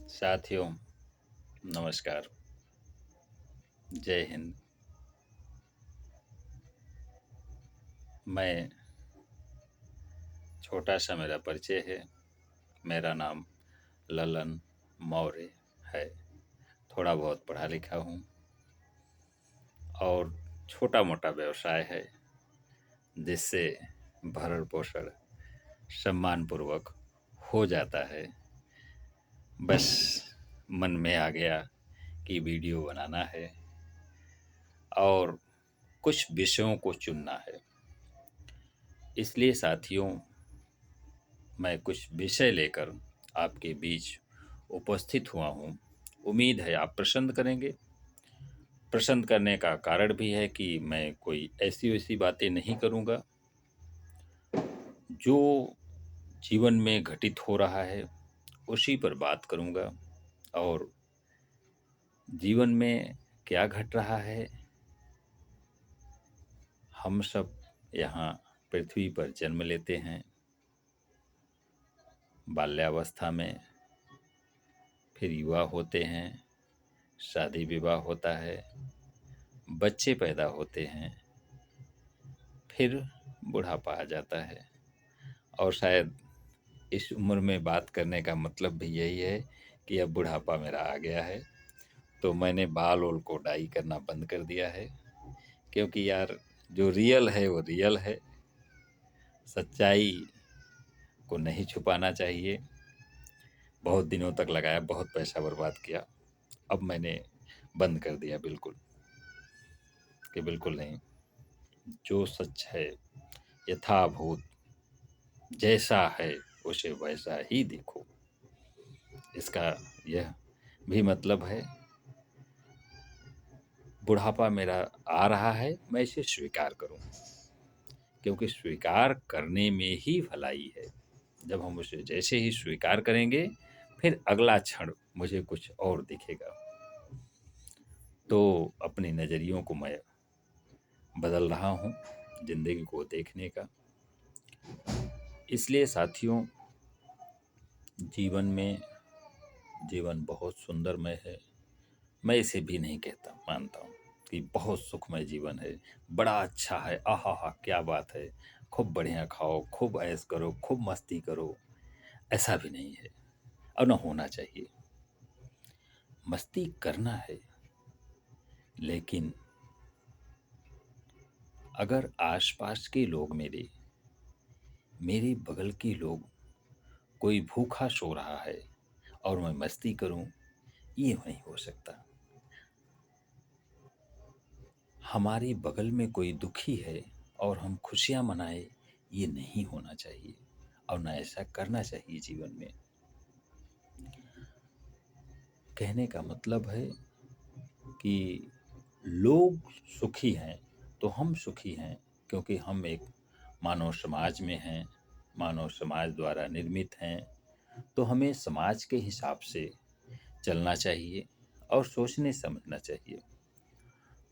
साथियों, नमस्कार। जय हिंद। मैं छोटा सा मेरा परिचय है। मेरा नाम ललन मौर्य है। थोड़ा बहुत पढ़ा लिखा हूँ और छोटा मोटा व्यवसाय है जिससे भरण पोषण सम्मानपूर्वक हो जाता है। बस मन में आ गया कि वीडियो बनाना है और कुछ विषयों को चुनना है। इसलिए साथियों, मैं कुछ विषय लेकर आपके बीच उपस्थित हुआ हूँ। उम्मीद है आप पसंद करेंगे। पसंद करने का कारण भी है कि मैं कोई ऐसी वैसी बातें नहीं करूँगा। जो जीवन में घटित हो रहा है उसी पर बात करूँगा और जीवन में क्या घट रहा है। हम सब यहाँ पृथ्वी पर जन्म लेते हैं बाल्यावस्था में, फिर युवा होते हैं, शादी विवाह होता है, बच्चे पैदा होते हैं, फिर बुढ़ापा आ जाता है। और शायद इस उम्र में बात करने का मतलब भी यही है कि अब बुढ़ापा मेरा आ गया है, तो मैंने बाल ओल को डाई करना बंद कर दिया है। क्योंकि यार, जो रियल है वो रियल है। सच्चाई को नहीं छुपाना चाहिए। बहुत दिनों तक लगाया, बहुत पैसा बर्बाद किया, अब मैंने बंद कर दिया बिल्कुल, कि बिल्कुल नहीं। जो सच है, यथाभूत जैसा है उसे वैसा ही देखो। इसका यह भी मतलब है, बुढ़ापा मेरा आ रहा है, मैं इसे स्वीकार करूं, क्योंकि स्वीकार करने में ही भलाई है। जब हम उसे जैसे ही स्वीकार करेंगे, फिर अगला क्षण मुझे कुछ और दिखेगा। तो अपने नज़रियों को मैं बदल रहा हूं, जिंदगी को देखने का। इसलिए साथियों, जीवन बहुत सुंदरमय है। मैं इसे भी नहीं कहता, मानता हूँ कि बहुत सुखमय जीवन है, बड़ा अच्छा है, आहा हा क्या बात है, खूब बढ़िया खाओ, खूब ऐश करो, खूब मस्ती करो। ऐसा भी नहीं है और न होना चाहिए। मस्ती करना है, लेकिन अगर आसपास के लोग, मेरे मेरे बगल के लोग, कोई भूखा सो रहा है और मैं मस्ती करूं, ये नहीं हो सकता। हमारे बगल में कोई दुखी है और हम खुशियां मनाएं, ये नहीं होना चाहिए और ना ऐसा करना चाहिए जीवन में। कहने का मतलब है कि लोग सुखी हैं तो हम सुखी हैं, क्योंकि हम एक मानव समाज में हैं, मानव समाज द्वारा निर्मित हैं। तो हमें समाज के हिसाब से चलना चाहिए और सोचने समझना चाहिए।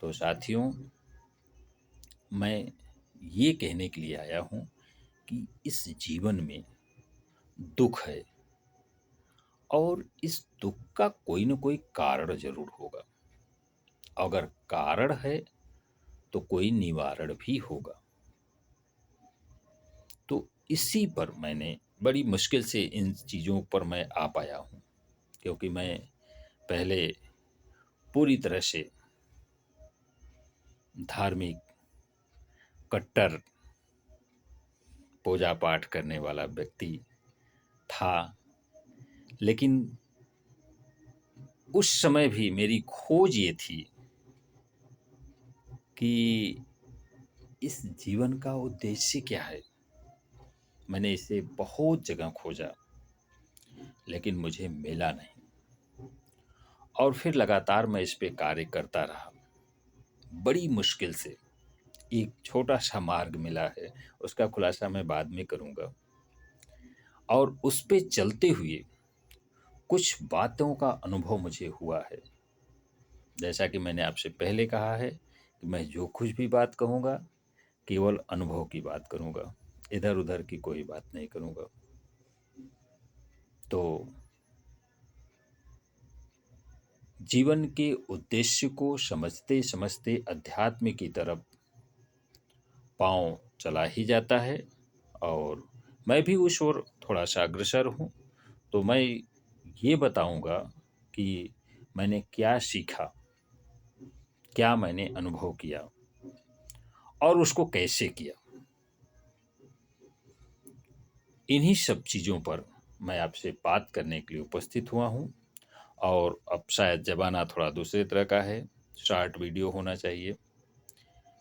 तो साथियों, मैं ये कहने के लिए आया हूँ कि इस जीवन में दुख है और इस दुख का कोई न कोई कारण जरूर होगा। अगर कारण है तो कोई निवारण भी होगा। तो इसी पर मैंने बड़ी मुश्किल से इन चीज़ों पर मैं आ पाया हूँ, क्योंकि मैं पहले पूरी तरह से धार्मिक, कट्टर, पूजा पाठ करने वाला व्यक्ति था। लेकिन उस समय भी मेरी खोज ये थी कि इस जीवन का उद्देश्य क्या है। मैंने इसे बहुत जगह खोजा, लेकिन मुझे मिला नहीं। और फिर लगातार मैं इस पे कार्य करता रहा, बड़ी मुश्किल से। एक छोटा सा मार्ग मिला है, उसका खुलासा मैं बाद में करूंगा। और उस पे चलते हुए कुछ बातों का अनुभव मुझे हुआ है। जैसा कि मैंने आपसे पहले कहा है कि मैं जो कुछ भी बात कहूँगा, केवल अनुभव की बात करूँगा, इधर उधर की कोई बात नहीं करूँगा। तो जीवन के उद्देश्य को समझते समझते अध्यात्म की तरफ पाँव चला ही जाता है। और मैं भी उस ओर थोड़ा सा अग्रसर हूँ। तो मैं ये बताऊंगा कि मैंने क्या सीखा, क्या मैंने अनुभव किया और उसको कैसे किया। इन्हीं सब चीज़ों पर मैं आपसे बात करने के लिए उपस्थित हुआ हूँ। और अब शायद ज़माना थोड़ा दूसरे तरह का है, शॉर्ट वीडियो होना चाहिए,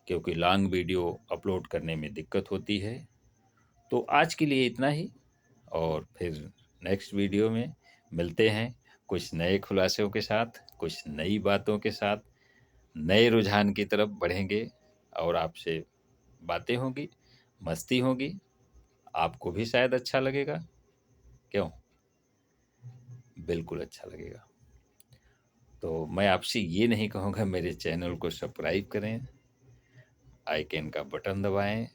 क्योंकि लॉन्ग वीडियो अपलोड करने में दिक्कत होती है। तो आज के लिए इतना ही, और फिर नेक्स्ट वीडियो में मिलते हैं कुछ नए खुलासों के साथ, कुछ नई बातों के साथ, नए रुझान की तरफ बढ़ेंगे और आपसे बातें होंगी, मस्ती होगी। आपको भी शायद अच्छा लगेगा। क्यों? बिल्कुल अच्छा लगेगा। तो मैं आपसे ये नहीं कहूँगा मेरे चैनल को सब्सक्राइब करें, आइकन का बटन दबाएं।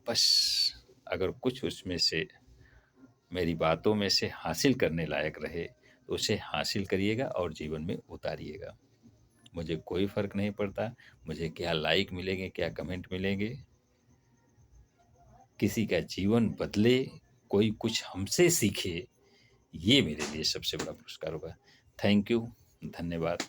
बस अगर कुछ उसमें से, मेरी बातों में से हासिल करने लायक रहे तो उसे हासिल करिएगा और जीवन में उतारिएगा। मुझे कोई फ़र्क नहीं पड़ता मुझे क्या लाइक मिलेंगे, क्या कमेंट मिलेंगे। किसी का जीवन बदले, कोई कुछ हमसे सीखे, ये मेरे लिए सबसे बड़ा पुरस्कार होगा। थैंक यू, धन्यवाद।